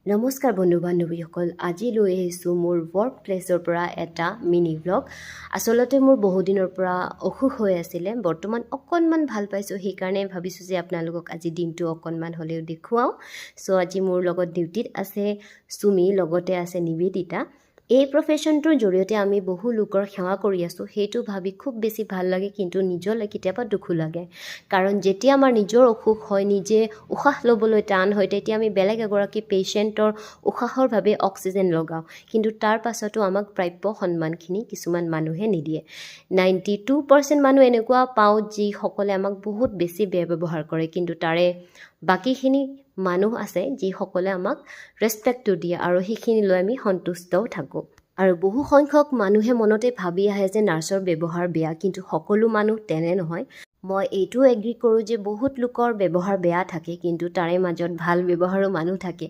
নমস্কাৰ বন্ধু বান্ধৱীসকল, আজি লৈ আহিছোঁ মোৰ ৱৰ্ক প্লেচৰ পৰা এটা মিনি ব্লগ। আচলতে মোৰ বহুদিনৰ পৰা অসুখ হৈ আছিলে, বৰ্তমান অকণমান ভাল পাইছোঁ, সেইকাৰণে ভাবিছোঁ যে আপোনালোকক আজি দিনটো অকণমান হ'লেও দেখুৱাওঁ। চ' আজি মোৰ লগত ডিউটিত আছে চুমি, লগতে আছে নিবেদিতা। এই প্ৰফেশ্যনটোৰ জৰিয়তে আমি বহু লোকৰ সেৱা কৰি আছোঁ, সেইটো ভাবি খুব বেছি ভাল লাগে, কিন্তু নিজলৈ কেতিয়াবা দুখো লাগে। কাৰণ যেতিয়া আমাৰ নিজৰ অসুখ হয়, নিজে উশাহ ল'বলৈ টান হয়, তেতিয়া আমি বেলেগ এগৰাকী পেচেণ্টৰ উশাহৰ বাবে অক্সিজেন লগাওঁ, কিন্তু তাৰ পাছতো আমাক প্ৰাপ্য সন্মানখিনি কিছুমান মানুহে নিদিয়ে। 92% মানুহ এনেকুৱা পাওঁ যিসকলে আমাক বহুত বেছি বেয়া ব্যৱহাৰ কৰে, কিন্তু তাৰে বাকীখিনি মানুহ আছে যিসকলে আমাক ৰেচপেক্টটো দিয়ে আৰু সেইখিনি লৈ আমি সন্তুষ্টও থাকোঁ। আৰু বহু সংখ্যক মানুহে মনতে ভাবি আহে যে নাৰ্ছৰ ব্যৱহাৰ বেয়া, কিন্তু সকলো মানুহ তেনে নহয়। মই এইটো এগ্ৰী কৰোঁ যে বহুত লোকৰ ব্যৱহাৰ বেয়া থাকে, কিন্তু তাৰে মাজত ভাল ব্যৱহাৰো মানুহ থাকে।